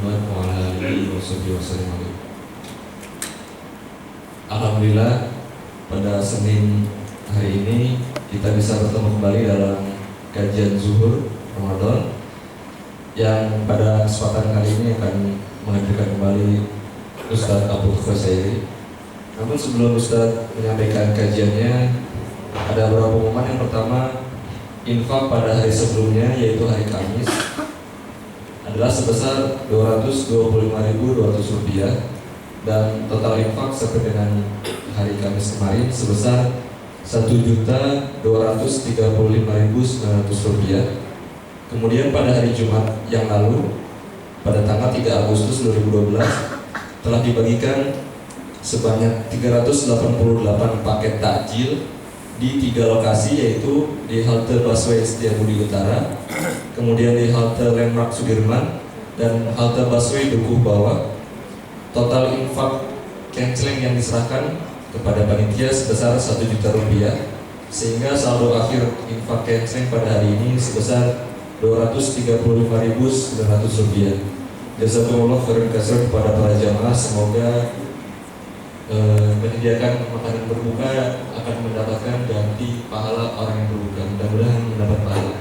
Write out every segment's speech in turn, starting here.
Muhammad wa ala alihi wasallam. Alhamdulillah pada Senin hari ini kita bisa bertemu kembali dalam kajian zuhur Ramadan yang pada kesempatan kali ini akan menghadirkan kembali Ustadz Abu Khusairi. Namun sebelum Ustadz menyampaikan kajiannya, ada beberapa pengumuman. Yang pertama, infak pada hari sebelumnya yaitu hari Kamis adalah sebesar Rp225.200 dan total infak sampai dengan hari Kamis kemarin sebesar Rp1.235.900. Kemudian pada hari Jumat yang lalu pada tanggal 3 Agustus 2012 telah dibagikan sebanyak 388 paket takjil di 3 lokasi, yaitu di halte busway Setiabudi Utara, kemudian di halte Landmark Sudirman, dan halte busway Dukuh Bawah. Total infak canceling yang diserahkan kepada panitia sebesar Rp1 juta, sehingga saldo akhir infak canceling pada hari ini sebesar Rp235.900. Jazakumullah khairan katsir kepada para jamaah. Semoga menyediakan makanan berbuka akan mendapatkan ganti pahala orang yang berbuka. Mudah-mudahan mendapat pahala.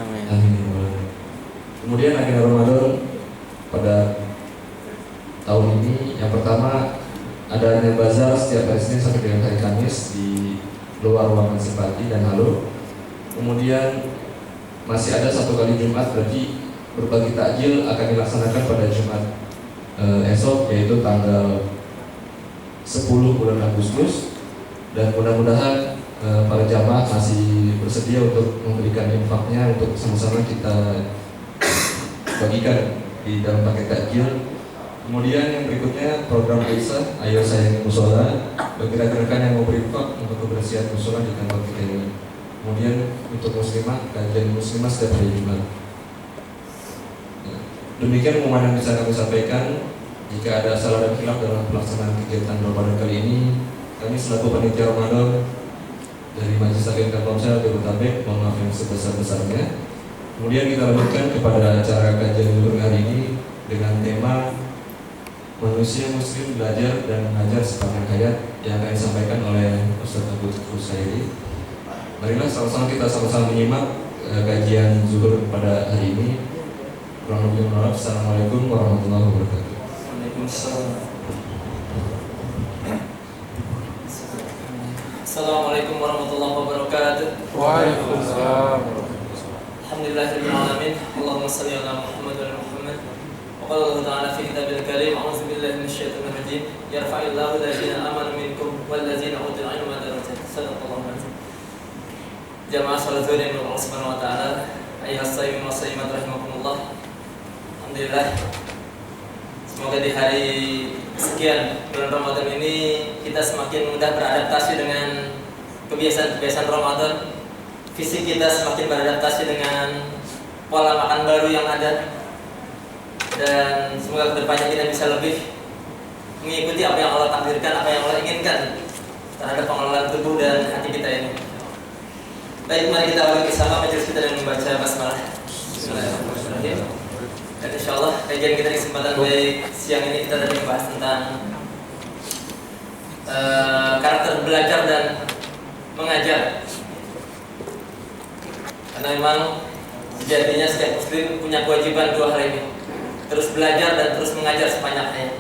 Amin. Kemudian agenda Ramadan pada tahun ini, yang pertama adanya bazar setiap hari Senin sampai dengan hari Kamis di luar ruangan Simpati dan Halo. Kemudian masih ada 1 kali Jumat, berarti berbagi takjil akan dilaksanakan pada Jumat esok, yaitu tanggal 10 bulan Agustus, dan mudah-mudahan para jamaah masih bersedia untuk memberikan infaknya untuk sama-sama kita bagikan di dalam paket takjil. Kemudian yang berikutnya program Isa, ayo sayangi musola, bagi rekan-rekan yang mau berinfak untuk kebersihan musola di kantor kita ini. Kemudian untuk muslimah, kajian muslimah setiap hari Jumat. Demikian pengumuman yang bisa kami sampaikan. Jika ada salah dan khilaf dalam pelaksanaan kegiatan Ramadan kali ini, kami selaku panitia Ramadan dari Majelis Taklim Telkomsel Jabodetabek mohon maaf yang sebesar-besarnya. Kemudian kita lanjutkan kepada acara kajian zuhur hari ini dengan tema Manusia Muslim Belajar dan Mengajar Sepanjang Hayat yang akan disampaikan oleh Ustadz Abu Khusairi. Marilah sama-sama kita sama-sama menyimak kajian zuhur pada hari ini. Kurang lebih mohon maaf. Assalamualaikum warahmatullahi wabarakatuh. Assalamualaikum warahmatullahi wabarakatuh. Waalaikumsalam. Alhamdulillahirabbil alamin. Allahumma shalli ala Muhammad wa ala Muhammad. Wa qala Allah ta'ala fi kitabil karim, a'udzu billahi minasyaitonir rajim. Yarfa'illahu alladziina aamanu minkum wal ladziina utul 'ilma darajat. Shadaqallahu al-'azim. Jamaah salat zuhur yang Allah Subhanahu wa taala, ayyuhas shaimin wa shaimat rahimakumullah. Alhamdulillah. Semoga di hari sekian bulan Ramadan ini kita semakin mudah beradaptasi dengan kebiasaan-kebiasaan Ramadan. Fisik kita semakin beradaptasi dengan pola makan baru yang ada. Dan semoga kedepannya kita bisa lebih mengikuti apa yang Allah takdirkan, apa yang Allah inginkan terhadap pengelolaan tubuh dan hati kita ini. Baik, mari kita awali bersama majelis kita dengan membaca basmalah. Bismillahirrahmanirrahim. Dan insyaallah kajian kita di kesempatan baik siang ini kita tadi membahas tentang karakter belajar dan mengajar. Karena memang sejatinya setiap muslim punya kewajiban 2 hal ini, terus belajar dan terus mengajar sepanjang hayat.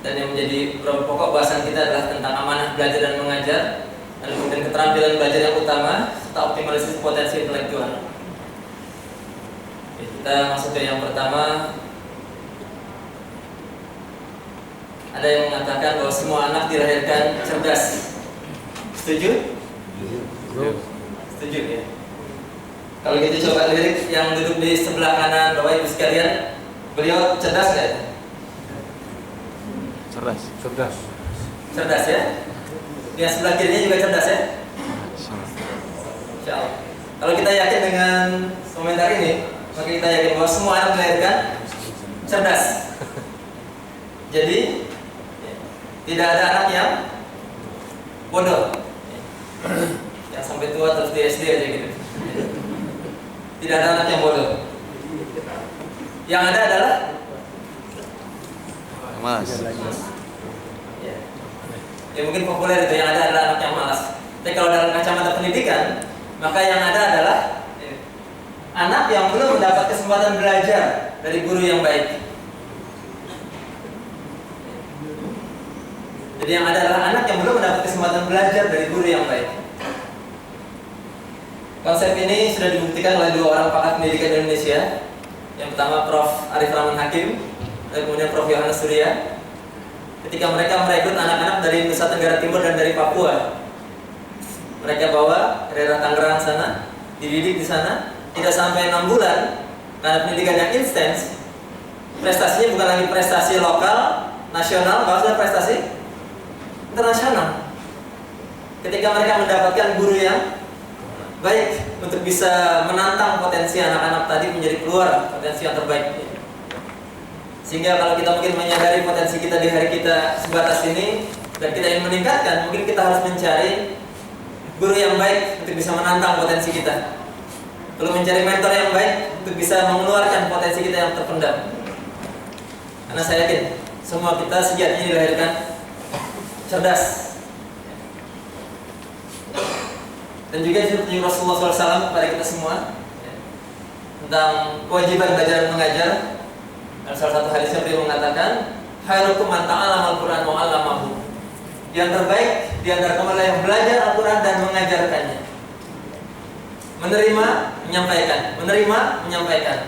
Dan yang menjadi pokok bahasan kita adalah tentang amanah belajar dan mengajar, dan kemudian keterampilan belajar yang utama serta optimalisasi potensi intelektual. Kita masuk ke yang pertama. Ada yang mengatakan bahwa semua anak dilahirkan cerdas. Setuju? Setuju ya? Kalau gitu coba lirik yang duduk di sebelah kanan Bapak Ibu sekalian. Beliau cerdas nggak? Cerdas. Cerdas ya? Yang sebelah kirinya juga cerdas ya? Insyaallah. Kalau kita yakin dengan komentar ini, maka kita yakin bahwa semua anak dilahirkan cerdas. Jadi tidak ada anak yang bodoh, yang sampai tua terus di SD aja gitu. Tidak ada anak yang bodoh. Yang ada adalah Mas. ya mungkin populer itu, yang ada adalah anak yang malas. Tapi kalau dalam kacamata pendidikan, maka yang ada adalah anak yang belum mendapat kesempatan belajar dari guru yang baik. Jadi yang ada adalah anak yang belum mendapat kesempatan belajar dari guru yang baik. Konsep ini sudah dibuktikan oleh dua orang pakar pendidikan di Indonesia. Yang pertama Prof. Arif Rahman Hakim, dan kemudian Prof. Yohanes Surya. Ketika mereka merekrut anak-anak dari Nusa Tenggara Timur dan dari Papua, mereka bawa ke daerah Tangerang sana, dididik di sana, tidak sampai 6 bulan, karena pendidikan yang intens, prestasinya bukan lagi prestasi lokal, nasional, bahkan prestasi internasional. Ketika mereka mendapatkan guru yang baik untuk bisa menantang potensi anak-anak tadi menjadi keluar potensi yang terbaik. Sehingga kalau kita mungkin menyadari potensi kita di hari kita sebatas ini dan kita ingin meningkatkan, mungkin kita harus mencari guru yang baik untuk bisa menantang potensi kita. Perlu mencari mentor yang baik untuk bisa mengeluarkan potensi kita yang terpendam. Karena saya yakin semua kita sejatinya dilahirkan cerdas. Dan juga seperti Rasulullah SAW kepada kita semua tentang kewajiban belajar dan mengajar. Dan salah satu hadisnya beliau mengatakan, khairukum man ta'allama al-Qur'an wa 'allamahu. Yang terbaik di antara kamu adalah yang belajar Al-Qur'an dan mengajarkannya. Menerima, menyampaikan, menerima, menyampaikan.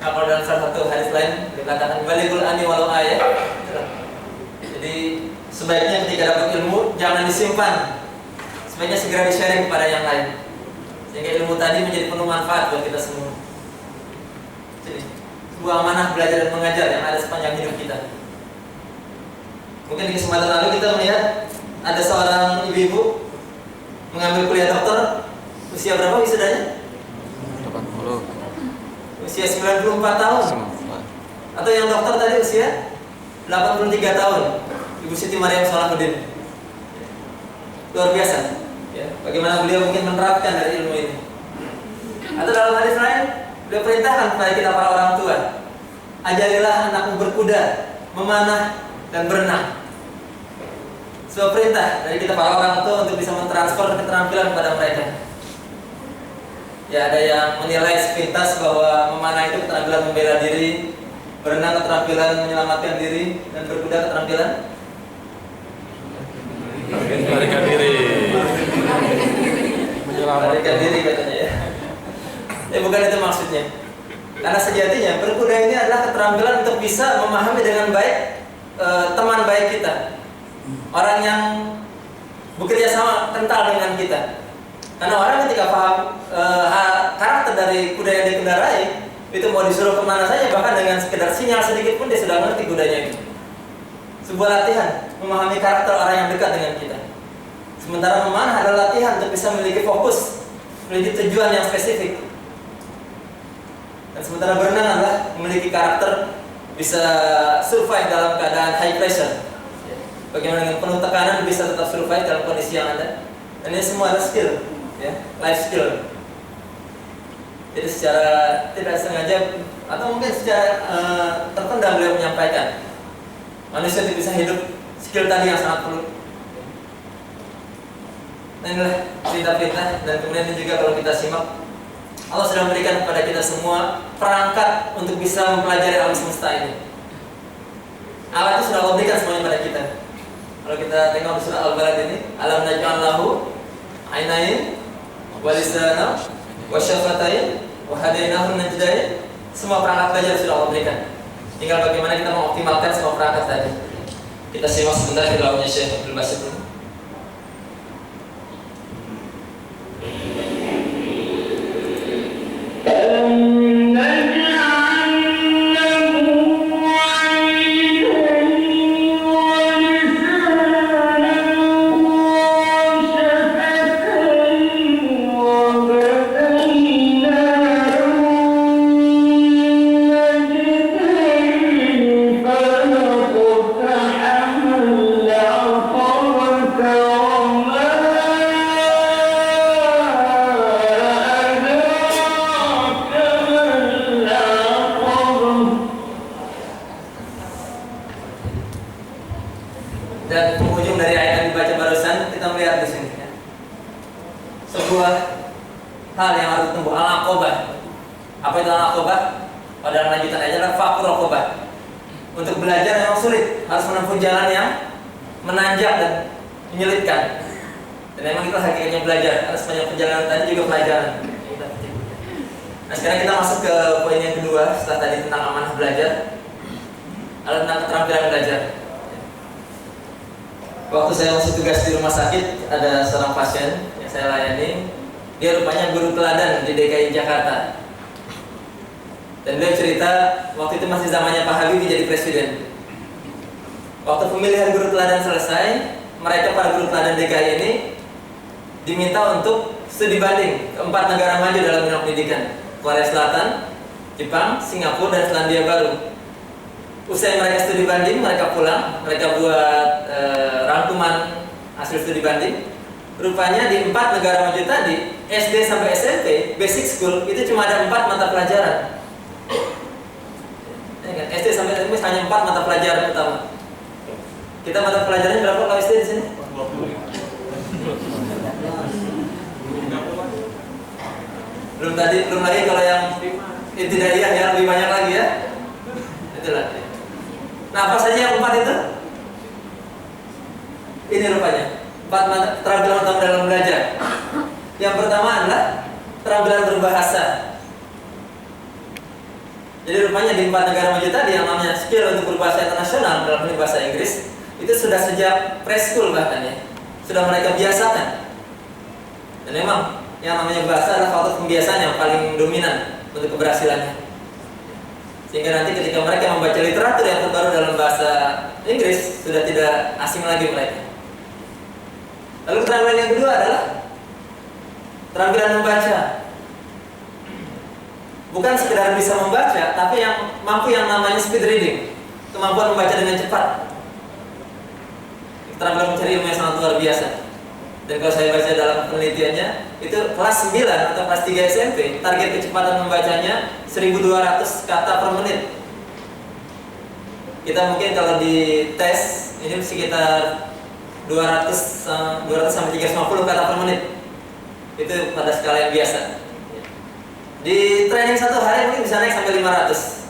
Nah, kalau dalam salah satu hadis lain dikatakan balighul anni walau ayat. Jadi sebaiknya ketika dapat ilmu jangan disimpan. Sebaiknya segera di-sharing kepada yang lain. Sehingga ilmu tadi menjadi penuh manfaat buat kita semua. Jadi sebuah amanah belajar dan mengajar yang ada sepanjang hidup kita. Mungkin di kesempatan lalu kita melihat ada seorang ibu-ibu mengambil kuliah dokter. Usia berapa wisudanya? 80. Usia 94 tahun. Atau yang dokter tadi usia 83 tahun. Ibu Siti Maryam Salahuddin. Luar biasa. Ya, bagaimana beliau mungkin menerapkan dari ilmu ini. Atau dalam hadis lain, beliau perintahkan kepada kita para orang tua, ajarilah anakmu berkuda, memanah, dan berenang. Sebuah perintah dari kita para orang tua untuk bisa mentransfer keterampilan kepada mereka. Ya, ada yang menilai sepintas bahwa memanah itu keterampilan membela diri, berenang keterampilan menyelamatkan diri, dan berkuda keterampilan Melarikan diri. melarikan diri katanya ya. Bukan itu maksudnya. Karena sejatinya berkuda ini adalah keterampilan untuk bisa memahami dengan baik teman baik kita, orang yang bekerja sama kental dengan kita. Karena orang ketika paham karakter dari kuda yang dikendarai, itu mau disuruh kemana saja, bahkan dengan sekedar sinyal sedikit pun dia sudah ngerti kudanya itu. Sebuah latihan memahami karakter orang yang dekat dengan kita. Sementara memanah adalah latihan untuk bisa memiliki fokus, memiliki tujuan yang spesifik. Dan sementara berenang adalah memiliki karakter bisa survive dalam keadaan high pressure. Bagaimana dengan penuh tekanan bisa tetap survive dalam kondisi yang ada. Dan ini semua adalah skill, ya, life skill. Jadi secara tidak sengaja atau mungkin secara terpendam beliau menyampaikan, manusia itu bisa hidup skill tadi yang sangat perlu. Dan inilah perintah-perintah, dan kemudian ini juga kalau kita simak, Allah sudah memberikan kepada kita semua perangkat untuk bisa mempelajari alam semesta ini. Alat itu sudah Allah berikan semuanya pada kita. Kalau kita tengok di surah Al-Balad ini, alam naj'al lahu ainain wa lisanan wa syafatain wa hadainahu najdain. Semua perangkat belajar sudah Allah berikan. Tinggal bagaimana kita mengoptimalkan semua perangkat tadi. Kita simak sebentar di dalamnya Syekh Abdul Basit. فلقد حمل عقبة hal yang harus ditempuh, al-aqobah. Apa itu al-aqobah? Pada lanjutan aja adalah faqur aqobah. Untuk belajar memang sulit, harus menempuh jalan yang menanjak dan menyulitkan. Dan memang itu hakikatnya belajar, harus banyak perjalanan tadi juga pelajaran. Nah sekarang kita masuk ke poin yang kedua setelah tadi tentang amanah belajar, adalah tentang keterampilan belajar. Waktu saya masih tugas di rumah sakit, ada seorang pasien yang saya layani. Dia rupanya guru teladan di DKI Jakarta. Dan dia cerita waktu itu masih zamannya Pak Habibie jadi presiden. Waktu pemilihan guru teladan selesai, mereka para guru teladan DKI ini diminta untuk studi banding ke 4 negara maju dalam bidang pendidikan: Korea Selatan, Jepang, Singapura, dan Selandia Baru. Usai mereka studi banding, mereka pulang, mereka buat rangkuman hasil studi banding. Rupanya di 4 negara maju tadi, SD sampai SMP, basic school, itu cuma ada 4 mata pelajaran. Ya kan? SD sampai SMP hanya 4 mata pelajaran utama. Kita mata pelajarannya berapa kalau SD di sini? 20. Belum lagi kalau yang ibtidaiyah ya, lebih banyak lagi ya. Itulah. Nah, apa saja yang 4 itu? Ini rupanya 4 mata keterampilan utama dalam belajar. Yang pertama adalah keterampilan berbahasa. Jadi rupanya di 4 negara maju tadi yang namanya skill untuk berbahasa internasional dalam hal bahasa Inggris itu sudah sejak preschool bahkan ya, sudah mereka biasakan. Dan memang yang namanya bahasa adalah faktor pembiasaan yang paling dominan untuk keberhasilannya. Sehingga nanti ketika mereka membaca literatur yang terbaru dalam bahasa Inggris sudah tidak asing lagi mereka. Lalu keterampilan yang kedua adalah keterampilan membaca. Bukan sekedar bisa membaca, tapi yang mampu yang namanya speed reading, kemampuan membaca dengan cepat. Keterampilan mencari ilmu yang sangat luar biasa. Dan kalau saya baca dalam penelitiannya, itu kelas 9 atau kelas 3 SMP, target kecepatan membacanya 1200 kata per menit. Kita mungkin kalau di tes ini sekitar 200 sampai 350 kata per menit. Itu pada skala yang biasa. Di training 1 hari mungkin bisa naik sampai 500.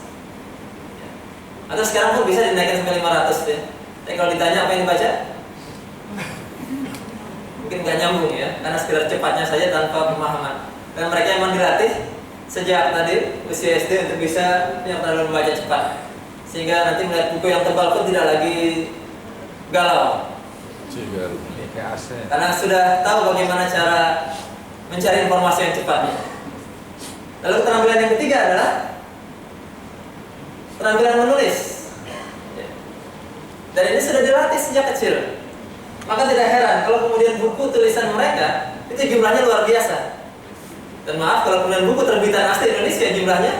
Atau sekarang pun bisa dinaikkan sampai 500 ya. Tapi kalau ditanya apa yang dibaca, mungkin nggak nyambung ya, karena sekedar cepatnya saja tanpa pemahaman. Dan mereka memang dilatih sejak tadi usia SD untuk bisa yang terlalu membaca cepat, sehingga nanti melihat buku yang tebal pun tidak lagi galau. Karena sudah tahu bagaimana cara mencari informasi yang cepat. Lalu keterampilan yang ketiga adalah keterampilan menulis. Dan ini sudah dilatih sejak kecil. Maka tidak heran kalau kemudian buku tulisan mereka itu jumlahnya luar biasa. Dan maaf kalau kemudian buku terbitan asli Indonesia jumlahnya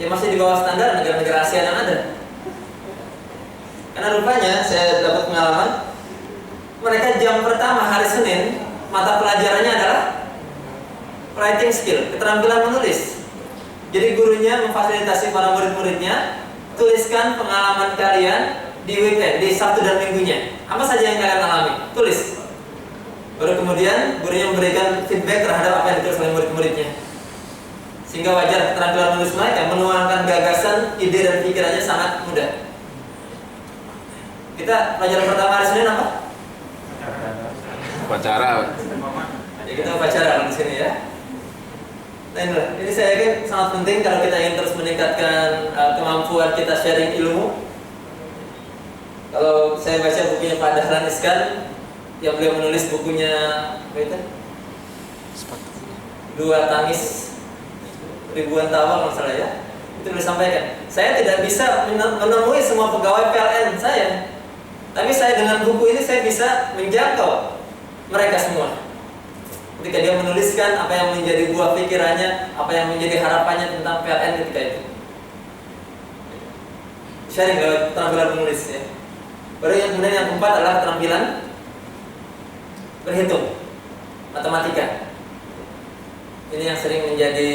ya masih di bawah standar negara-negara Asia yang ada. Karena rupanya saya dapat pengalaman, mereka jam pertama hari Senin mata pelajarannya adalah writing skill, keterampilan menulis. Jadi gurunya memfasilitasi para murid-muridnya, tuliskan pengalaman kalian di weekend, di Sabtu dan Minggunya. Apa saja yang kalian alami, tulis. Baru kemudian gurunya memberikan feedback terhadap apa yang ditulis oleh murid-muridnya. Sehingga wajar keterampilan menulis mereka menuangkan gagasan, ide dan pikirannya sangat mudah. Kita pelajaran pertama hari Senin apa? Upacara. Ya kita upacara di sini ya. Nah ini saya yakin sangat penting kalau kita ingin terus meningkatkan kemampuan kita sharing ilmu. Kalau saya baca bukunya Pak Dahlan Iskan, yang beliau menulis bukunya apa itu? Dua Tangis Ribuan Tawa kalau salah ya. Itu beliau sampaikan. Saya tidak bisa menemui semua pegawai PLN saya, tapi saya dengan buku ini saya bisa menjangkau mereka semua. Ketika dia menuliskan apa yang menjadi buah pikirannya, apa yang menjadi harapannya tentang PLN ketika itu. Sharing lewat keterampilan menulis ya. Baru yang kemudian yang keempat adalah keterampilan berhitung, matematika. Ini yang sering menjadi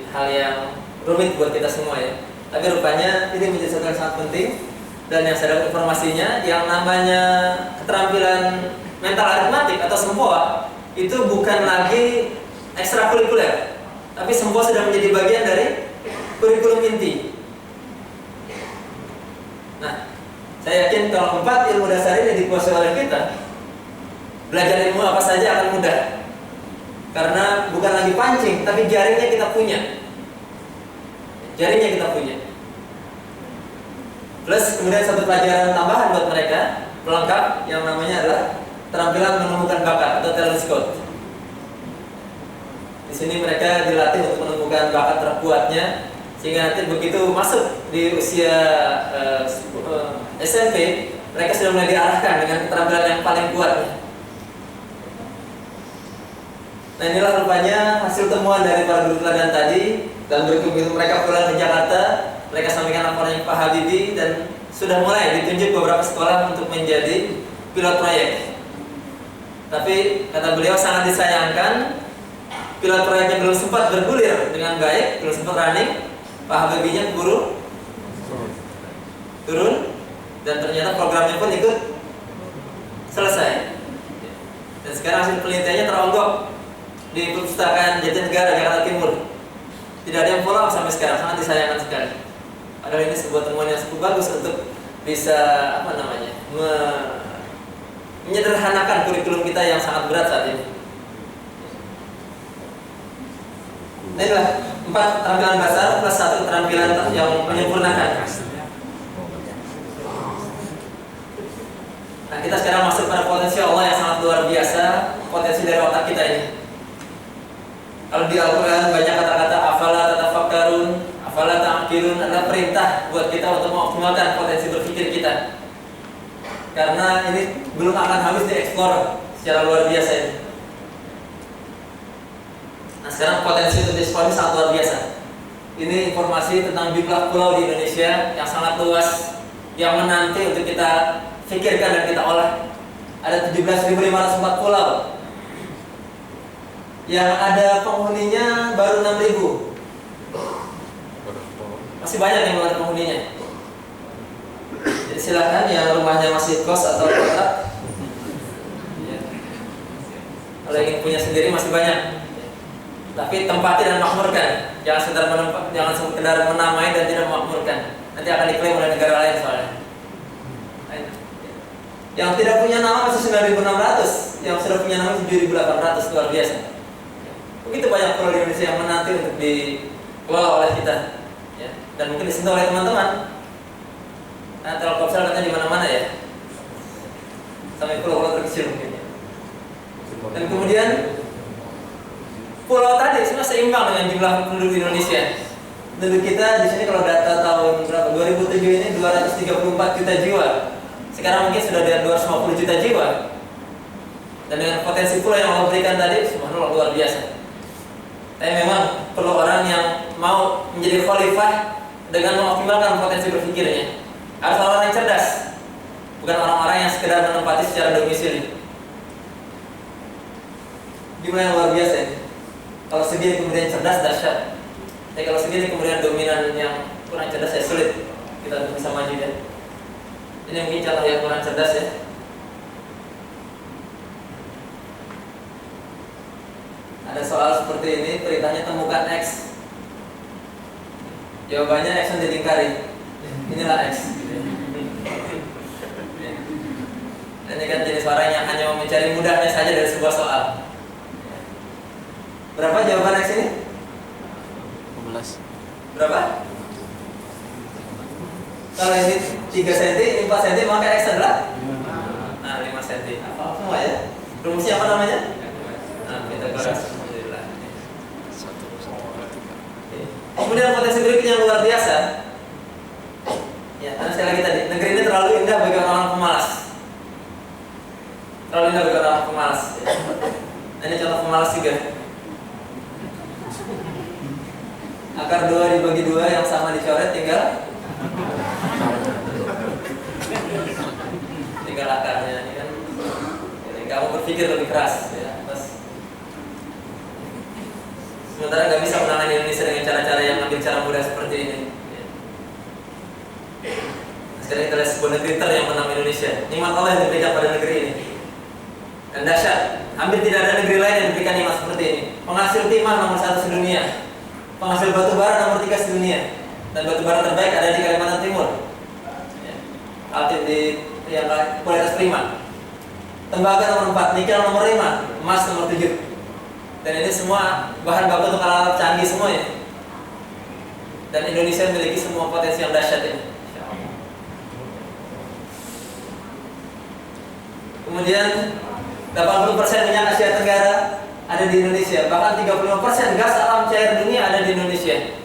hal yang rumit buat kita semua ya. Tapi rupanya ini menjadi sesuatu yang sangat penting. Dan yang saya dapat informasinya, yang namanya keterampilan mental aritmatik atau sempoa itu bukan lagi ekstrakurikuler, tapi semua sudah menjadi bagian dari kurikulum inti. Nah, saya yakin kalau 4 ilmu dasar ini dikuasai oleh kita, belajar ilmu apa saja akan mudah. Karena bukan lagi pancing, tapi jaringnya kita punya. Jaringnya kita punya. Plus kemudian satu pelajaran tambahan buat mereka, pelengkap, yang namanya adalah keterampilan menemukan bakat atau talent scout. Di sini mereka dilatih untuk menemukan bakat terkuatnya, sehingga nanti begitu masuk di usia SMP, mereka sudah mulai diarahkan dengan keterampilan yang paling kuat. Nah, inilah rupanya hasil temuan dari para guru teladan tadi. Dan begitu mereka pulang ke Jakarta, mereka sampaikan laporannya ke Pak Habibie, dan sudah mulai ditunjuk beberapa sekolah untuk menjadi pilot proyek. Tapi kata beliau sangat disayangkan, pilot proyeknya belum sempat bergulir dengan baik, belum sempat running. Pak Habibie-nya keburu turun, dan ternyata programnya pun ikut selesai. Dan sekarang hasil penelitiannya teronggok di Perpustakaan Jatinegara Jakarta Timur. Tidak ada yang follow up sampai sekarang, sangat disayangkan sekali. Padahal ini sebuah temuan yang cukup bagus untuk bisa menyederhanakan kurikulum kita yang sangat berat saat ini. Nah, inilah 4 keterampilan dasar plus 1 keterampilan yang menyempurnakan. Nah, kita sekarang masuk pada potensi Allah yang sangat luar biasa, potensi dari otak kita ini. Kalau di Al-Quran banyak kata-kata afala tatafakkarun, afala ta'qilun, adalah perintah buat kita untuk mengoptimalkan potensi berpikir kita. Karena ini belum akan habis dieksplor secara luar biasa ini. Nah, sekarang potensi untuk dieksplor ini sangat luar biasa. Ini informasi tentang jumlah pulau di Indonesia yang sangat luas, yang menanti untuk kita pikirkan dan kita olah. Ada 17.504 pulau. Yang ada penghuninya baru 6.000. Masih banyak yang belum ada penghuninya. Jadi silakan yang rumahnya masih kos atau kontrak, ya. Kalau ingin punya sendiri masih banyak. Tapi tempati dan makmurkan. Jangan sekedar menamai dan tidak memakmurkan. Nanti akan diklaim oleh negara lain soalnya. Yang tidak punya nama masih 9.600, yang sudah punya nama 7.800, luar biasa. Begitu banyak pulau di Indonesia yang menanti untuk dikelola oleh kita, ya. Dan mungkin disentuh oleh teman-teman. Nah, Telkomsel katanya di mana-mana ya, sampai pulau-pulau terkecil mungkin. Dan kemudian pulau tadi semua seimbang dengan jumlah penduduk Indonesia. Penduduk kita di sini kalau data tahun berapa? 2007 ini 234 juta jiwa. Sekarang mungkin sudah di 250 juta jiwa. Dan dengan potensi pulau yang Allah berikan tadi, subhanallah, luar biasa. Tapi memang perlu orang yang mau menjadi khalifah dengan mengoptimalkan potensi berpikirnya. Harus orang yang cerdas, bukan orang-orang yang sekedar menempati secara domisili. Jumlah yang luar biasa ini. Kalau segini kemudian cerdas, dahsyat. Tapi kalau segini kemudian dominan yang kurang cerdas, ya sulit kita bisa maju ya. Ini mungkin contoh yang kurang cerdas ya. Ada soal seperti ini, perintahnya temukan X. Jawabannya X yang dilingkari. Inilah X. Ini kan jenis orang yang hanya mau mencari mudahnya saja dari sebuah soal. Berapa jawaban X ini? 15. Berapa? Kalau ini 3 cm, ini 4 cm, maka X adalah 5 cm. Apa semua ya? Rumusnya apa namanya? Nah, kita bahas. Kemudian potensi berikutnya yang luar biasa. Ya, karena sekali lagi tadi, negeri ini terlalu indah bagi orang-orang pemalas. Terlalu indah bagi orang pemalas. Ya. Ini contoh pemalas juga. Akar 2 dibagi 2 yang sama dicoret, tinggal akarnya. Ini kan, kamu berpikir lebih keras. Ya. Sementara nggak bisa menangani Indonesia dengan cara-cara yang ambil cara mudah seperti ini. Sekarang kita lihat sebuah negeri yang menang Indonesia. Nikmat Allah yang diberikan pada negeri ini. Dan dahsyat, hampir tidak ada negeri lain yang diberikan nikmat seperti ini. penghasil timah nomor 1 sedunia, penghasil batu bara nomor 3 sedunia, dan batu bara terbaik ada di Kalimantan Timur. Ya. Aktif di yang kualitas prima. Tembaga nomor 4, nikel nomor 5, emas nomor 7. Dan ini semua bahan baku untuk alat canggih semuanya. Dan Indonesia memiliki semua potensi yang dahsyat ini. Kemudian 80% minyak Asia Tenggara ada di Indonesia. Bahkan 35% gas alam cair dunia ada di Indonesia.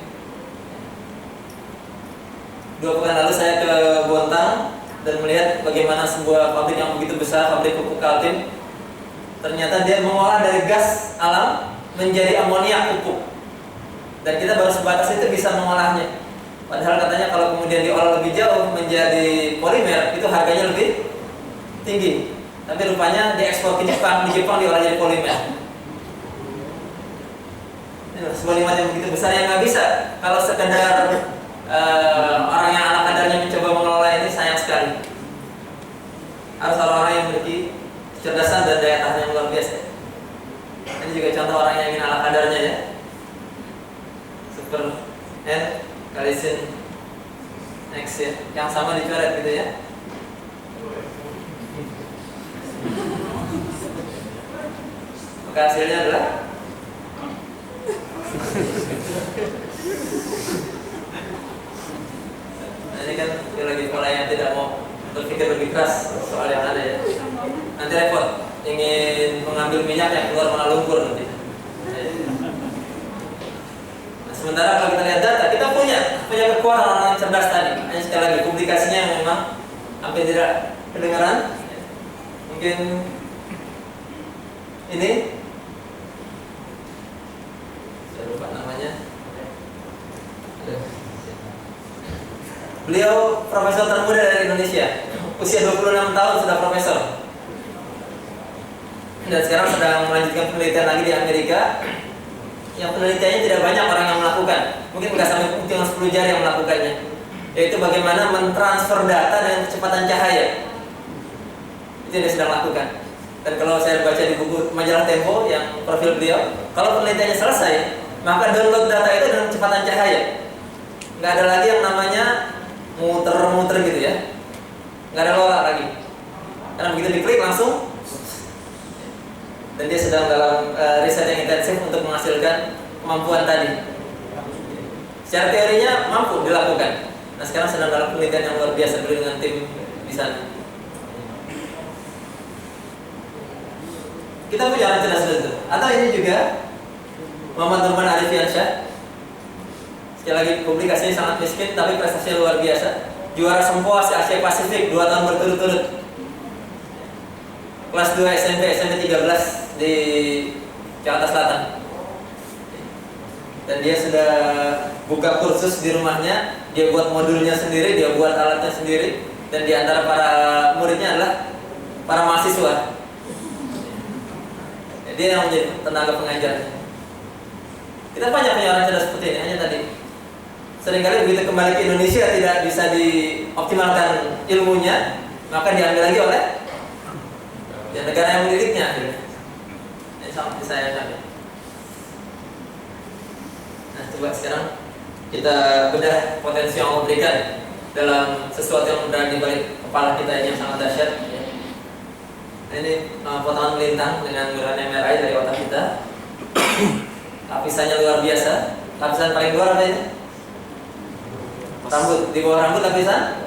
2 pekan lalu saya ke Bontang dan melihat bagaimana sebuah pabrik yang begitu besar, pabrik pupuk Kaltim. Ternyata dia mengolah dari gas alam menjadi amonia pupuk. Dan kita baru sebatas itu bisa mengolahnya. Padahal katanya kalau kemudian diolah lebih jauh menjadi polimer, itu harganya lebih tinggi. Tapi rupanya diekspor ke Jepang, di Jepang diolah jadi polimer. Ini sebuah nikmat yang begitu besar yang nggak bisa kalau sekedar orang yang ala kadarnya mencoba mengelola ini, sayang sekali. Harus orang-orang yang memiliki kecerdasan dan daya tahan yang luar biasa. Ini juga contoh orang yang ingin ala kadarnya ya. Super N kalisin X ya, yang sama dicoret gitu ya. Maka hasilnya adalah nah, ini kan lagi orang yang tidak mau berpikir lebih keras soal yang ada ya. Nanti repot, ingin mengambil minyak yang keluar mana lumpur nanti. Nah, sementara kalau kita lihat data, kita punya kekuatan orang yang cerdas tadi. Hanya sekali lagi publikasinya yang memang hampir tidak kedengaran. Mungkin ini saya lupa namanya. Beliau profesor termuda dari Indonesia, usia 26 tahun sudah profesor. Dan sekarang sedang melanjutkan penelitian lagi di Amerika. Yang penelitiannya tidak banyak orang yang melakukan, mungkin nggak sampai hitungan 10 jari yang melakukannya. Yaitu bagaimana mentransfer data dengan kecepatan cahaya. Itu yang dia sedang lakukan. Dan kalau saya baca di buku majalah Tempo yang profil beliau, kalau penelitiannya selesai, maka download data itu dengan kecepatan cahaya. Nggak ada lagi yang namanya muter-muter gitu ya. Nggak ada lola lagi. Karena begitu diklik langsung. Dan dia sedang dalam riset yang intensif untuk menghasilkan kemampuan tadi. Secara teorinya mampu dilakukan. Nah sekarang sedang dalam penelitian yang luar biasa dulu dengan tim di sana. Kita punya orang cerdas itu. Atau ini juga Muhammad Nurman Arifiansyah. Sekali lagi publikasinya sangat miskin tapi prestasinya luar biasa. Juara Sempoa Asia Pasifik 2 tahun berturut-turut. Kelas 2 SMP 13 di Jakarta Selatan. Dan dia sudah buka kursus di rumahnya. Dia buat modulnya sendiri, dia buat alatnya sendiri. Dan di antara para muridnya adalah para mahasiswa. Dia yang menjadi tenaga pengajarnya. Kita banyak punya orang cerdas seperti ini. Hanya tadi seringkali begitu kembali ke Indonesia tidak bisa dioptimalkan ilmunya, maka diambil lagi oleh ya, negara yang mendidiknya. Ini sangat disayangkan. Nah, coba sekarang kita bedah potensi yang Allah berikan dalam sesuatu yang berada di balik kepala kita ini yang sangat dahsyat. Ini potongan melintang dengan gerakan MRI dari otak kita. Lapisannya luar biasa. Lapisan paling luar apa ini? Rambut. Di bawah rambut lapisan?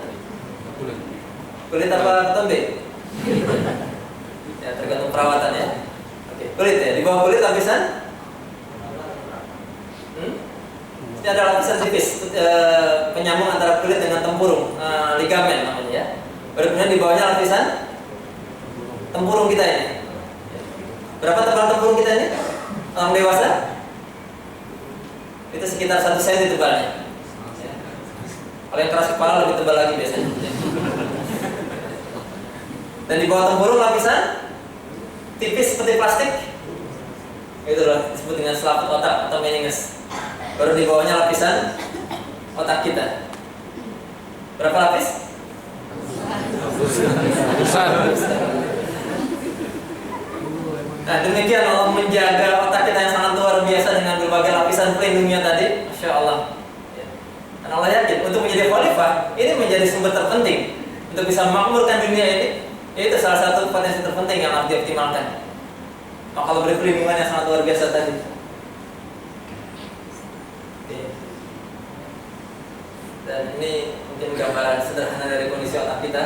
Kulit apa ketombe? Ya tergantung perawatan ya. Oke, kulit ya. Di bawah kulit lapisan? Ini ada lapisan tipis penyambung antara kulit dengan tempurung, ligamen namanya ya. Kemudian di bawahnya lapisan tempurung kita ini. Berapa tebal tempurung kita ini? Orang dewasa? Itu sekitar 1 cm tebalnya. Kalau yang keras kepala lebih tebal lagi biasanya. Dan di bawah tempurung lapisan tipis seperti plastik. Itulah disebut dengan selaput otak atau meninges. Baru di bawahnya lapisan otak kita. Berapa lapis? Besar. Nah demikian Allah menjaga otak kita yang sangat luar biasa dengan berbagai lapisan pelindungnya tadi, Masya Allah. Ya. Dan Allah yakin untuk menjadi khalifah ini menjadi sumber terpenting untuk bisa memakmurkan dunia ini. Itu salah satu potensi terpenting yang harus dioptimalkan. Maka kalau beri perlindungan yang sangat luar biasa tadi. Oke. Dan ini mungkin gambaran sederhana dari kondisi otak kita.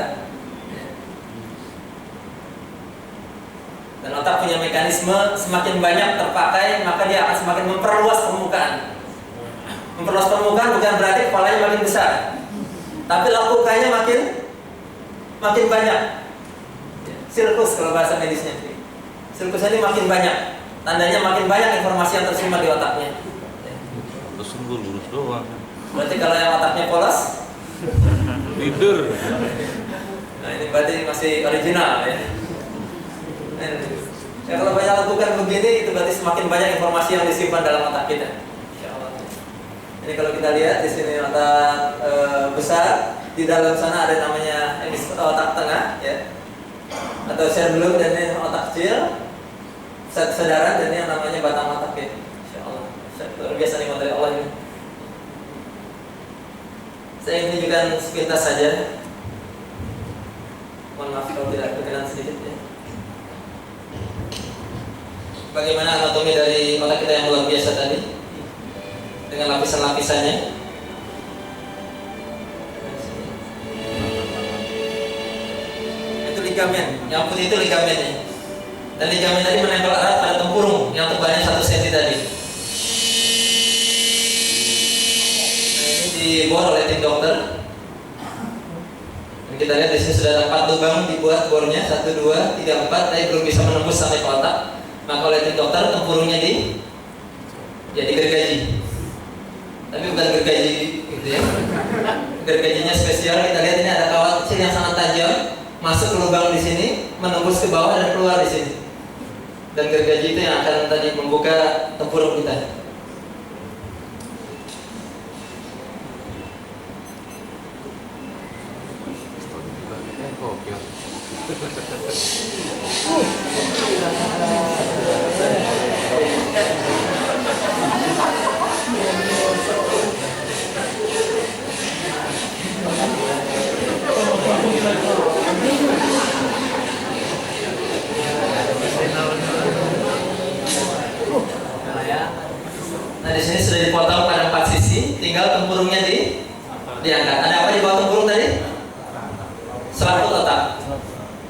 Dan otak punya mekanisme, semakin banyak terpakai maka dia akan semakin memperluas permukaan. Memperluas permukaan bukan berarti kepalanya makin besar, tapi lakukannya makin banyak. Sirkus kalau bahasa medisnya. Sirkus ini makin banyak, tandanya makin banyak informasi yang tersimpan di otaknya. Terus lurus doang. Berarti kalau yang otaknya polos, Tidur. nah ini berarti masih original ya. Ya kalau banyak lakukan begini, itu berarti semakin banyak informasi yang disimpan dalam otak kita. Insyaallah. Ini kalau kita lihat di sini otak besar, di dalam sana ada namanya otak tengah, ya, atau cerebellum, dan ini otak kecil, pusat kesadaran, dan ini yang namanya batang otak ya. Insyaallah. Luar biasa nikmat dari Allah ini. Saya ingin tunjukkan sepintas saja. Mohon maaf kalau tidak berkenan sedikit ya. Bagaimana anatomi dari otak kita yang luar biasa tadi dengan lapisan-lapisannya. Itu ligamen, yang putih itu ligamennya. Dan ligamen tadi menempel erat pada tempurung yang tebalnya 1 cm tadi. Nah, ini dibor oleh tim dokter. Dan kita lihat di sini sudah ada 4 lubang dibuat bornya, 1, 2, 3, 4, tapi belum bisa menembus sampai ke otak. Maka oleh tim dokter tempurungnya digergaji. Tapi bukan gergaji gitu ya. Gergajinya spesial. Kita lihat ini ada kawat kecil yang sangat tajam masuk ke lubang di sini, menembus ke bawah dan keluar di sini. Dan gergaji itu yang akan tadi membuka tempurung kita. Nah di sini sudah dipotong pada 4 sisi, tinggal tempurungnya diangkat. Ada apa di bawah tempurung tadi? Selaput otak.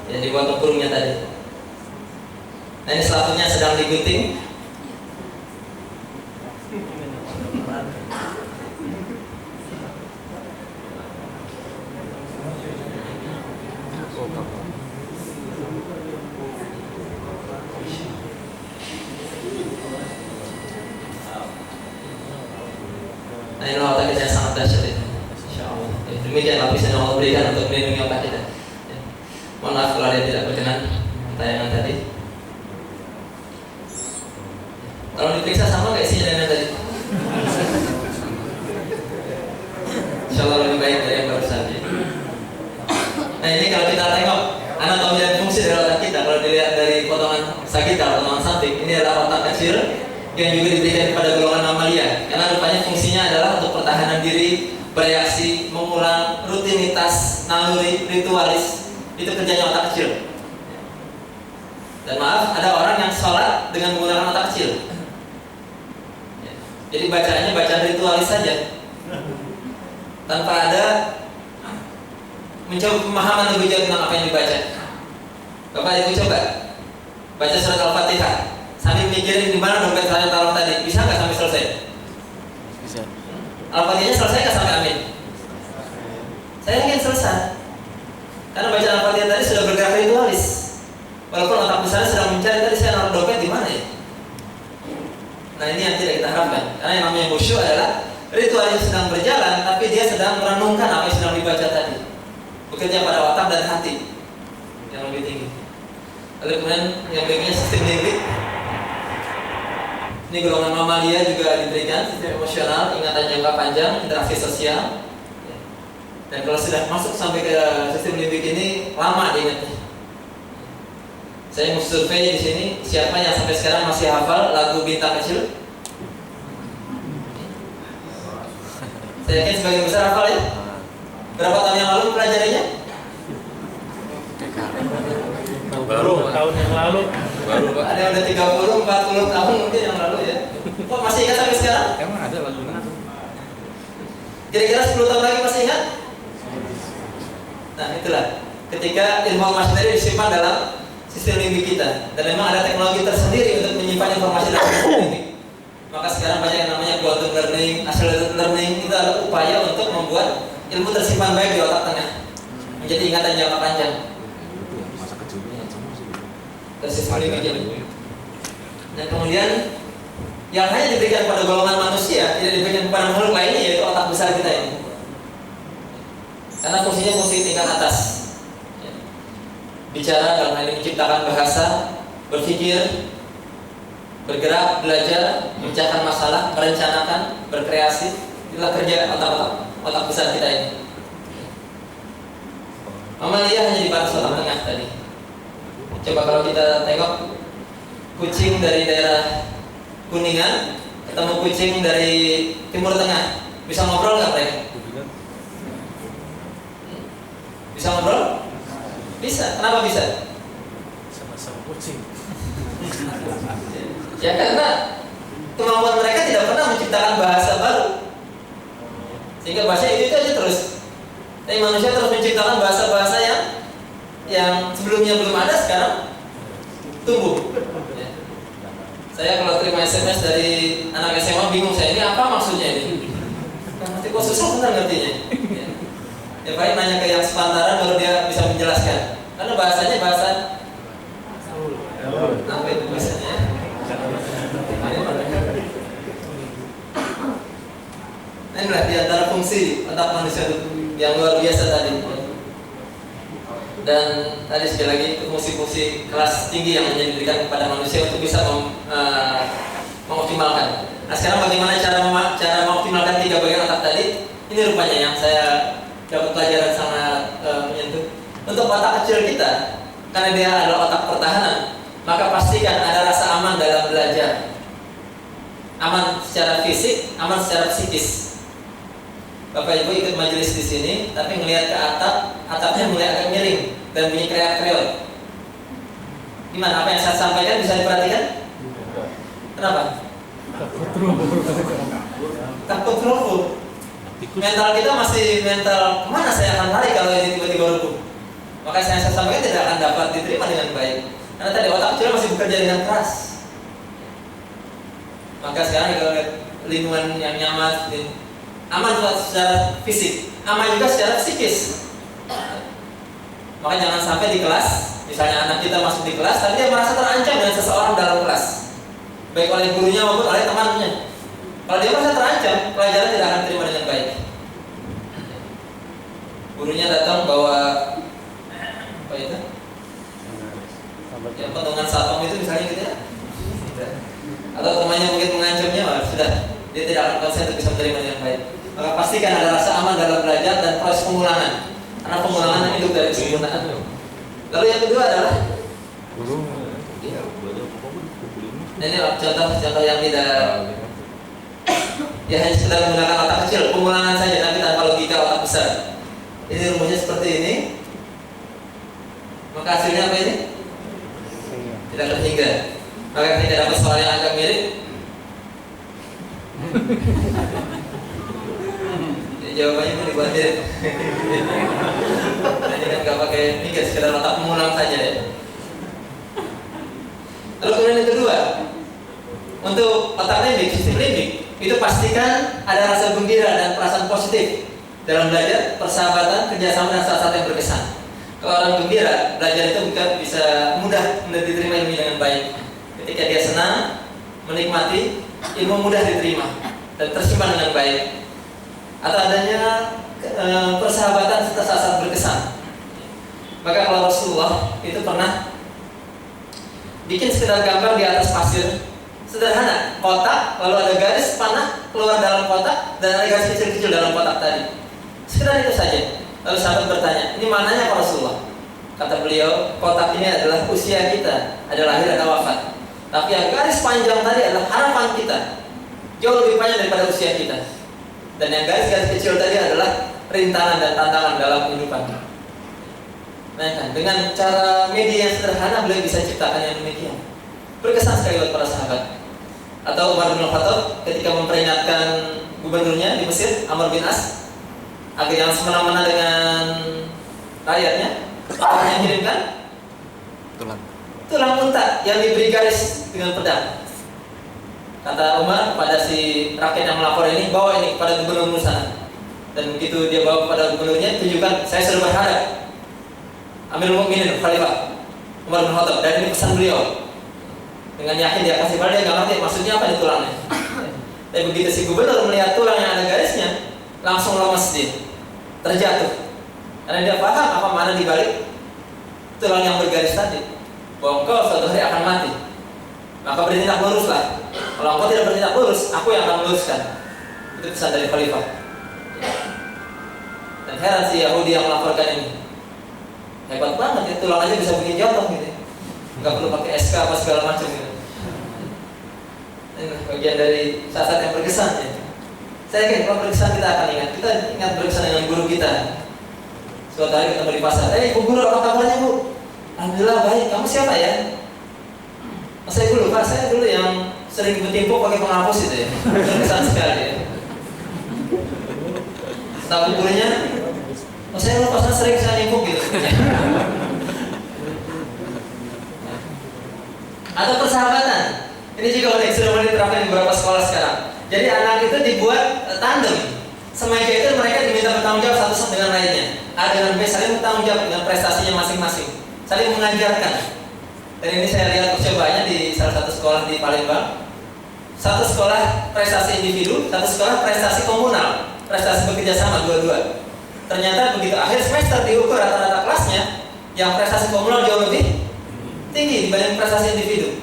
Ya, di bawah tempurungnya tadi. Nah ini selaputnya sedang digunting. Nah ini otak kita yang sangat dahsyat ini. Insyaallah. Demikian lapisan yang Allah berikan untuk melindungi otak kita. Ya. Mohon maaf kalau ada yang tidak berkenan tayangan tadi. Kalau diperiksa sama nggak isinya dengan yang tadi? Insyaallah lebih baik dari yang barusan. Ya. Nah ini kalau kita tengok anatomi dan fungsi dari otak kita, kalau dilihat dari potongan sagital, potongan samping, ini adalah otak kecil yang juga diberikan kepada golongan mamalia, karena rupanya fungsinya adalah untuk pertahanan diri, bereaksi, mengulang, rutinitas, naluri, ritualis. Itu kerjanya otak kecil. Dan maaf, ada orang yang sholat dengan menggunakan otak kecil. Jadi bacaannya bacaan ritualis saja, tanpa ada mencoba pemahaman lebih jauh tentang apa yang dibaca. Bapak Ibu coba baca surat Al-Fatihah sambil mikirin di mana dompet saya taruh tadi, bisa nggak sampai selesai? Bisa. Al-Fatihahnya selesai nggak sampai amin? Saya ingin selesai, karena bacaan Al-Fatihah tadi sudah bergerak ritualis. Walaupun otak besarnya sedang mencari tadi saya naruh dompet di mana ya? Nah ini yang tidak kita harapkan, karena yang namanya khusyuk adalah ritualnya sedang berjalan, tapi dia sedang merenungkan apa yang sedang dibaca tadi, bekerja pada otak dan hati yang lebih tinggi. Lalu kemudian yang berikutnya sistem limbik. Ini golongan mamalia juga diberikan sistem emosional, ingatan jangka panjang, interaksi sosial. Dan kalau sudah masuk sampai ke sistem limbik ini lama diingatnya. Saya mau survei di sini siapa yang sampai sekarang masih hafal lagu Bintang Kecil? Saya yakin sebagian besar hafal ya. Berapa tahun yang lalu pelajarinya? Baru tahun yang lalu. baru Pak. Ada yang udah 30, 40 tahun mungkin yang lalu ya. Kok masih ingat sampai sekarang? Emang ada lagunya? Kira-kira 10 tahun lagi masih ingat? Nah itulah, ketika ilmu informasi tadi disimpan dalam sistem limbik kita, dan memang ada teknologi tersendiri untuk menyimpan informasi dalam sistem limbik. Maka sekarang banyak yang namanya quantum learning, accelerated learning. Itu adalah upaya untuk membuat ilmu tersimpan baik di otak tengah, menjadi ingatan jangka panjang. Masa kecilnya semua sih. Tersistem limbik ini. Dan kemudian yang hanya diberikan pada golongan manusia, tidak diberikan kepada makhluk lainnya, yaitu otak besar kita ini. Karena fungsinya fungsi tingkat atas. Bicara dalam hal ini menciptakan bahasa, berpikir, bergerak, belajar, memecahkan masalah, merencanakan, berkreasi. Itulah kerja otak besar kita ini. Mamalia hanya dibatas otak tengah tadi. Coba kalau kita tengok kucing dari daerah Kuningan ketemu kucing dari Timur Tengah, bisa ngobrol nggak mereka? Bisa ngobrol? Bisa. Kenapa bisa? Sama-sama kucing. Ya karena kemampuan mereka tidak pernah menciptakan bahasa baru, sehingga bahasa itu aja terus. Tapi manusia terus menciptakan bahasa-bahasa yang sebelumnya belum ada, sekarang tumbuh. Ya. Saya kalau terima SMS dari anak SMA bingung, saya ini apa maksudnya ini? Nanti kok susah benar ngertinya. Ya baik nanya ke yang sepantaran baru dia bisa menjelaskan. Karena bahasanya bahasa apa itu bahasanya? Inilah di antara fungsi otak manusia yang luar biasa tadi. Dan tadi sekali lagi fungsi-fungsi kelas tinggi yang hanya diberikan kepada manusia untuk bisa mengoptimalkan. Nah sekarang bagaimana cara mengoptimalkan 3 bagian otak tadi? Ini rupanya yang saya dapat pelajaran sangat menyentuh. Untuk otak kecil kita, karena dia adalah otak pertahanan, maka pastikan ada rasa aman dalam belajar. Aman secara fisik, aman secara psikis. Bapak Ibu ikut majelis di sini, tapi ngelihat ke atapnya mulai agak miring dan bunyi kreak-kreok. Gimana? Apa yang saya sampaikan bisa diperhatikan? Kenapa? Takut rubuh. Mental kita masih mental kemana saya akan lari kalau ini tiba-tiba rubuh. Maka saya sampaikan tidak akan dapat diterima dengan baik. Karena tadi otak kecil masih bekerja dengan keras. Maka sekarang kalau lihat lingkungan yang nyaman, aman secara fisik, aman juga secara psikis. Maka jangan sampai di kelas, misalnya anak kita masuk di kelas, tapi dia merasa terancam dengan seseorang dalam kelas, baik oleh gurunya maupun oleh temannya. Kalau dia merasa terancam, pelajaran tidak akan terima dengan baik. Gurunya datang bawa apa itu? Ya, potongan satpam itu misalnya gitu ya. Atau temannya mungkin mengancamnya, sudah dia tidak akan konsen untuk bisa menerima dengan baik. Maka pastikan ada rasa aman dalam belajar dan proses pengulangan. Karena pengulangan hidup dari kesempurnaan. Lalu yang kedua adalah ini contoh yang tidak ya hanya sekedar menggunakan otak kecil, pengulangan saja tapi tanpa logika otak besar. Ini rumusnya seperti ini. Maka hasilnya apa ini? Tidak terhingga. Maka ketika dapat soal yang agak mirip, jawabannya itu dibuat mirip. Ini kan nggak pakai mikir, sekedar otak mengulang saja ya. Lalu kemudian yang kedua, untuk otak limbik, sistem limbik, itu pastikan ada rasa gembira dan perasaan positif dalam belajar, persahabatan, kerjasama dan saat-saat yang berkesan. Kalau orang gembira, belajar itu bisa mudah diterima ilmu dengan baik. Ketika dia senang, menikmati, ilmu mudah diterima dan tersimpan dengan baik. Atau adanya persahabatan serta saat-saat berkesan. Maka kalau Rasulullah itu pernah bikin sekedar gambar di atas pasir, sederhana, kotak, lalu ada garis panah keluar dalam kotak dan ada garis kecil-kecil dalam kotak tadi. Sekedar itu saja. Lalu sahabat bertanya, ini mananya Pak Rasulullah? Kata beliau, kotak ini adalah usia kita, ada lahir ada wafat. Tapi yang garis panjang tadi adalah harapan kita, jauh lebih panjang daripada usia kita. Dan yang garis-garis kecil tadi adalah rintangan dan tantangan dalam kehidupan. Nah, dengan cara media yang sederhana beliau bisa ciptakan yang demikian. Berkesan sekali buat para sahabat. Atau Umar bin Khattab ketika memperingatkan gubernurnya di Mesir, Amr bin As, agar yang semena-mena dengan rakyatnya, apa yang kirimkan? Tulang unta yang diberi garis dengan pedang. Kata Umar kepada si rakyat yang melapor ini, bawa ini kepada gubernur sana. Dan begitu dia bawa kepada gubernurnya, tunjukkan, saya sudah berhadap Amirul Mukminin Khalifah Umar bin Khattab, dan ini pesan beliau. Dengan yakin dia kasih, padahal dia nggak ngerti maksudnya apa di tulangnya. Tapi begitu si gubernur melihat tulang yang ada garisnya, langsung lemas dia, terjatuh. Karena dia paham apa mana dibalik tulang yang bergaris tadi, bahwa engkau suatu hari akan mati. Maka bertindak luruslah. Kalau engkau tidak bertindak lurus, aku yang akan meluruskan. Itu pesan dari Khalifah. Dan heran si Yahudi yang melaporkan ini. Hebat banget ya, tulang aja bisa bikin jatuh gitu. Nggak perlu pakai SK apa segala macam gitu. Ini bagian dari saat-saat yang berkesan ya. Saya yakin kalau berkesan kita akan ingat. Kita ingat berkesan dengan guru kita. Suatu hari ketemu di pasar. Bu guru, apa kabarnya bu? Alhamdulillah baik. Kamu siapa ya? Saya dulu, Pak. Saya dulu yang sering bertimpuk pakai penghapus itu ya. Berkesan sekali ya. Tahu gurunya? Saya lupa, saya sering saya nimpuk gitu. Atau persahabatan. Ini juga unik, sudah mulai diterapkan di beberapa sekolah sekarang. Jadi anak itu dibuat tandem. Semeja itu mereka diminta bertanggung jawab satu dengan lainnya. A dengan B saling bertanggung jawab dengan prestasinya masing-masing, saling mengajarkan. Dan ini saya lihat percobaannya di salah satu sekolah di Palembang. Satu sekolah prestasi individu, satu sekolah prestasi komunal, prestasi bekerja sama dua-dua. Ternyata begitu akhir semester diukur rata-rata kelasnya, yang prestasi komunal jauh lebih tinggi dibanding prestasi individu.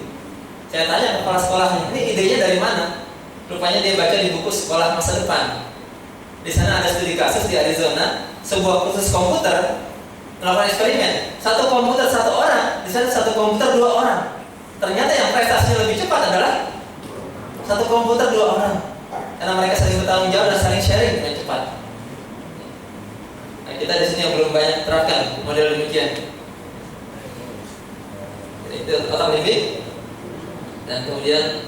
Saya tanya kepala sekolahnya, ini idenya dari mana? Rupanya dia baca di buku Sekolah Masa Depan. Di sana ada studi kasus di Arizona, sebuah kursus komputer melakukan eksperimen. Satu komputer satu orang, di sana satu komputer dua orang. Ternyata yang prestasinya lebih cepat adalah satu komputer dua orang, karena mereka saling bertanggung jawab dan saling sharing dengan cepat. Nah, kita di sini yang belum banyak terapkan model demikian. Itu otak limbik. Dan kemudian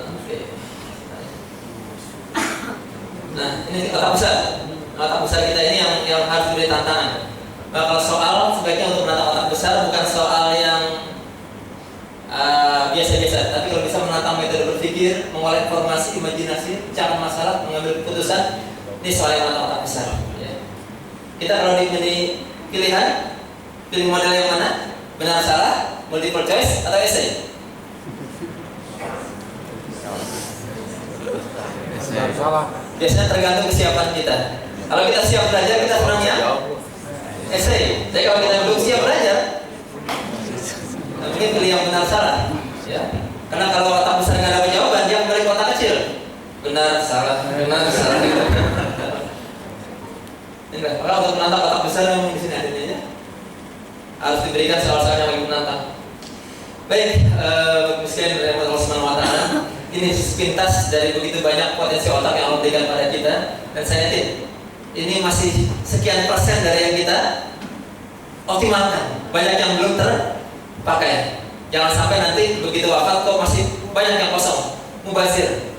nah ini otak besar. Otak besar kita ini yang harus diberi tantangan. Nah, kalau soal sebaiknya untuk menatap otak besar bukan soal yang biasa-biasa, tapi kalau bisa menatap metode berpikir, mengolah informasi, imajinasi, cara masalah, mengambil keputusan, ini soal yang menatap otak besar ya. Kita kalau diberi pilihan, pilih model yang mana? Benar salah, multiple choice atau essay? Salah. Biasanya tergantung kesiapan kita. Kalau kita siap belajar, kita senangnya essay. Tapi kalau kita belum siap belajar, mungkin pilih yang benar salah ya. Karena kalau otak besar nggak dapat jawaban, dia kembali ke otak kecil. Benar salah gitu. Enggak, kalau untuk menantang otak besar memang di sini adanya harus diberikan soal-soal yang lebih menantang. Baik, misalnya dari Allah Subhanahu wa Ta'ala, ini sepintas dari begitu banyak potensi otak yang Allah berikan pada kita, dan saya yakin ini masih sekian persen dari yang kita optimalkan. Banyak yang belum terpakai. Jangan sampai nanti begitu wafat kok masih banyak yang kosong, mubazir.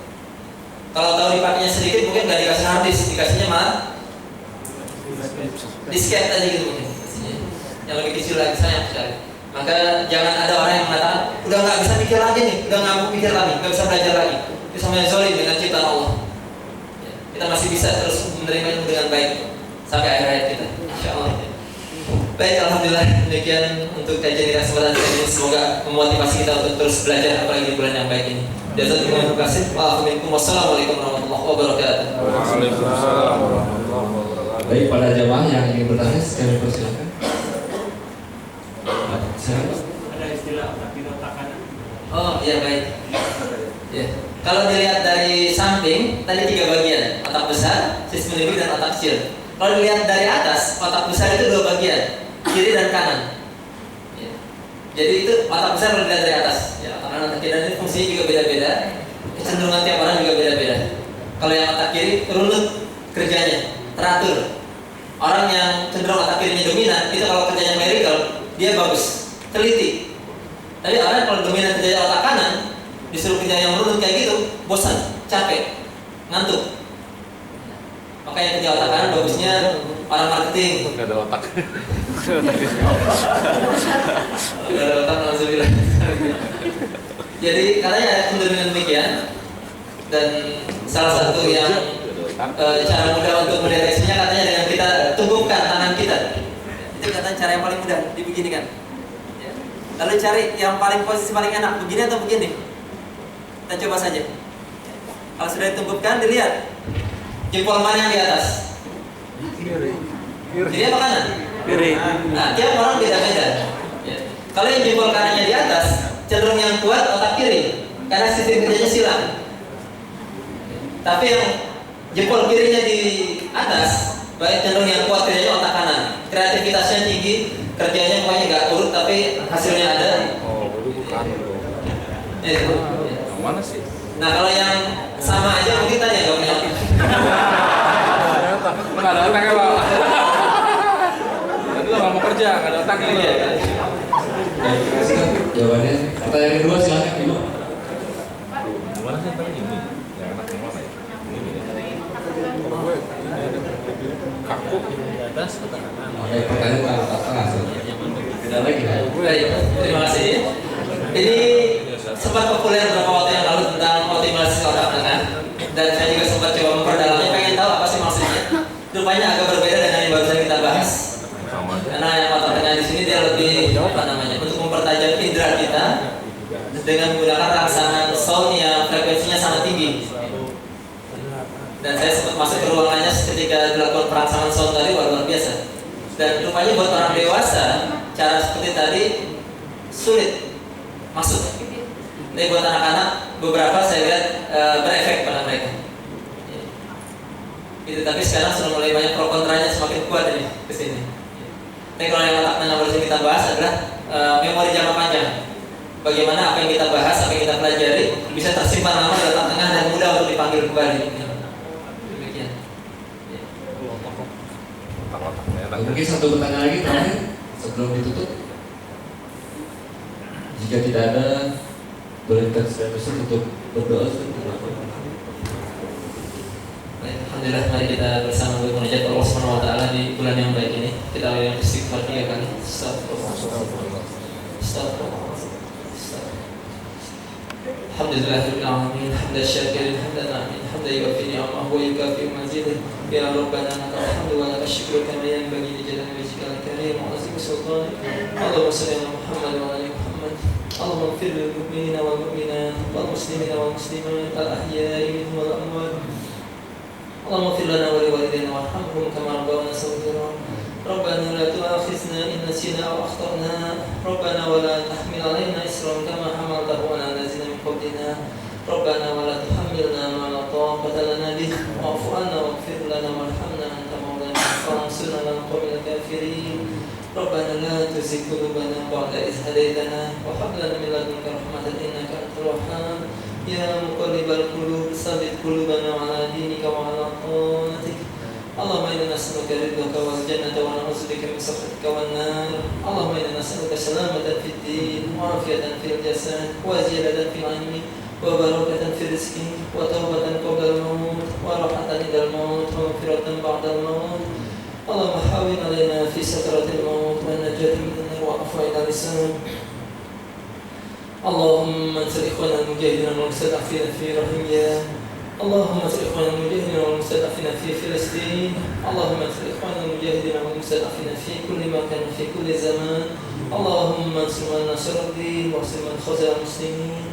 Kalau tahu dipakainya sedikit mungkin nggak dikasih hard disk, dikasihnya malah disket aja gitu mungkin. Yang lebih kecil lagi, sayang sekali. Maka jangan ada orang yang mengatakan udah nggak bisa mikir lagi nih, udah nggak mau mikir lagi, nggak bisa belajar lagi. Itu sama zolim dengan ciptaan Allah. Ya, kita masih bisa terus menerima ilmu dengan baik sampai akhir hayat kita, insya Allah. Baik, alhamdulillah demikian untuk kajian kita kesempatan kali ini. Semoga memotivasi kita untuk terus belajar apalagi di bulan yang baik ini. Terima kasih. Wassalamualaikum warahmatullahi wabarakatuh. Waalaikumsalam. Baik, pada jamaah yang ingin bertanya, kami persilakan. Ada istilah otak kiri otak kanan. Oh iya baik. Ya. Kalau dilihat dari samping tadi 3 bagian, otak besar, sistem limbik dan otak kecil. Kalau dilihat dari atas, otak besar itu 2 bagian, kiri dan kanan. Ya. Jadi itu otak besar kalau dilihat dari atas. Ya, otak kanan, otak kiri, dan ini fungsinya juga beda-beda. Kecenderungan tiap orang juga beda-beda. Kalau yang otak kiri runut, kerjanya, teratur. Orang yang cenderung otak kirinya dominan, itu kalau kerjanya clerical, dia bagus, teliti. Tapi orang kalau dominan kerjanya otak kanan, disuruh kerja yang runut kayak gitu, bosan, capek, ngantuk. Makanya kerja otak kanan bagusnya orang marketing. Nggak ada otak. Nggak ada otak, alhamdulillah. Jadi katanya ada pendominan demikian. Dan salah satu yang cara mudah untuk mendeteksinya katanya dengan kita tunggukan tangan kita. Itu katanya cara yang paling mudah, dibeginikan. Ya. Lalu cari yang paling posisi paling enak, begini atau begini. Kita coba saja. Kalau sudah ditunggukan, dilihat jempol mana yang di atas. Kiri apa kanan? Kiri. Nah, tiap orang beda-beda. Ya. Kalau yang jempol kanannya di atas, cenderung yang kuat otak kiri, karena sistem kerjanya silang. Tapi yang jempol kirinya di atas, baik cenderung yang kuat kerjanya otak kanan. Kreativitasnya tinggi, kerjanya pokoknya nggak urut tapi hasilnya ada. Oh, itu bukan. Ya, itu. Yang mana sih? Nah kalau yang sama aja mungkin tanya nggak punya otak. Nggak ada otaknya, Pak. Tadi lo nggak mau kerja, nggak ada otaknya lo. Baik, terima kasih jawabannya. Pertanyaan kedua silakan Ibu. Gimana sih tadi ini? Yang enak yang mana ya? Ini ya. Kaku. Di atas atau kanan? Oke, pertanyaan tentang tengah. Tidak lagi ya. Baik, terima kasih. Ini sempat populer beberapa waktu yang lalu tentang optimalisasi otak tengah, dan saya juga sempat coba memperdalamnya, pengen tahu apa sih maksudnya. Rupanya agak berbeda dengan yang barusan kita bahas. Karena yang otak tengah di sini dia lebih apa namanya, untuk mempertajam indera kita dengan menggunakan rangsangan sound yang frekuensinya sangat tinggi. Dan saya sempat masuk ke ruangannya ketika dilakukan perangsangan sound tadi, luar biasa. Dan rupanya buat orang dewasa cara seperti tadi sulit masuk. Tapi buat anak-anak beberapa saya lihat berefek pada mereka. Itu tapi sekarang sudah mulai banyak pro kontranya, semakin kuat ini ke sini. Tapi kalau yang otak tengah baru kita bahas adalah memori jangka panjang. Bagaimana apa yang kita bahas, apa yang kita pelajari bisa tersimpan lama di otak tengah dan mudah untuk dipanggil kembali. Demikian. Otak-otaknya enak. Mungkin satu pertanyaan lagi terakhir sebelum ditutup. Jika tidak ada, boleh kita untuk berdoa. Alhamdulillah, mari kita bersama bermunajat Allah Subhanahu wa taala di bulan yang baik ini. Kita awali dengan istighfar 3 kali. Astagfirullah. Alhamdulillahirabbil alamin, hamdan syakirin, hamdan na'imin, hamdan yuwaffi ni'amahu wa yukafi mazidah. Ya Rabbana lakal hamdu wa lakal syukru kama yanbaghi li jalali wajhikal karim wa 'azimi sultanik. Allahumma shalli ala Muhammad wa ala ali Muhammad. Allahumma ighfir lil mu'minina wal mu'minat wal muslimina wal muslimat al ahya'i minhum wal amwat. اللهم اغفر لنا ولوالدينا وارحمهم كما ربونا صغيرا. ربنا لا تؤاخذنا إن نسينا أو أخطأنا. ربنا ولا تحمل علينا إصرا كما حملته على الذين من قبلنا. ربنا ولا تحملنا ما لا طاقة لنا به. واعف عنا واغفر لنا وارحمنا أنت مولانا فانصرنا على القوم الكافرين. ربنا لا تزغ قلوبنا بعد إذ هديتنا وهب لنا من لدنك رحمة إنك أنت الوهاب. يا مقلب القلوب ثبت قلوبنا على دينك وعلى طاعتك. اللهم إنا نسألك رضاك والجنة ونعوذ بك من سخطك والنار. اللهم إنا نسألك سلامة في الدين وعافية في الجسد وزيادة في العلم وبركة في الرزق وتوبة قبل الموت وراحة عند الموت ومغفرة بعد الموت. اللهم حاول علينا في سكرة الموت والنجاة من النار وعفو إلى اللسان. اللهم انصر إخواننا المجاهدين والمستضعفين في روهينيا. اللهم انصر إخواننا المجاهدين والمستضعفين في فلسطين. اللهم انصر إخواننا المجاهدين والمستضعفين في كل مكان في كل زمان. اللهم انصر من نصر الدين واحسن من خذل المسلمين.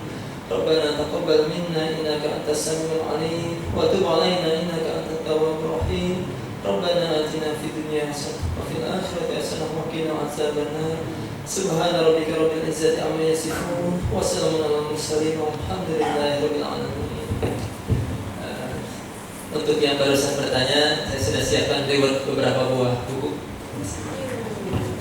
ربنا تقبل منا إنك أنت السميع العليم وتب علينا إنك أنت التواب الرحيم. ربنا آتنا في الدنيا حسنة وفي الآخرة حسنة وقنا عذاب النار. سبحان ربك رب العزة عما يصفون وسلام على المرسلين والحمد لله رب العالمين. Untuk yang barusan bertanya, saya sudah siapkan reward beberapa buah buku.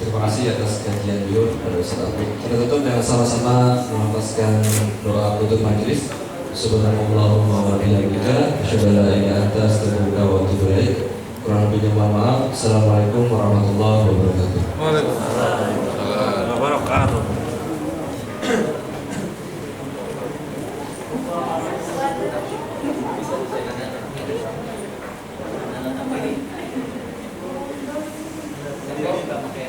Terima kasih atas kajian beliau pada saat ini. Kita tutup dengan sama-sama melafazkan doa penutup majelis. Subhanallahumma wa bihamdika asyhadu an la ilaha illa anta astaghfiruka wa atubu ilaik. Kurang lebihnya mohon maaf. Assalamualaikum warahmatullahi wabarakatuh. Waalaikumsalam wabarakatuh. Jadi kita pakai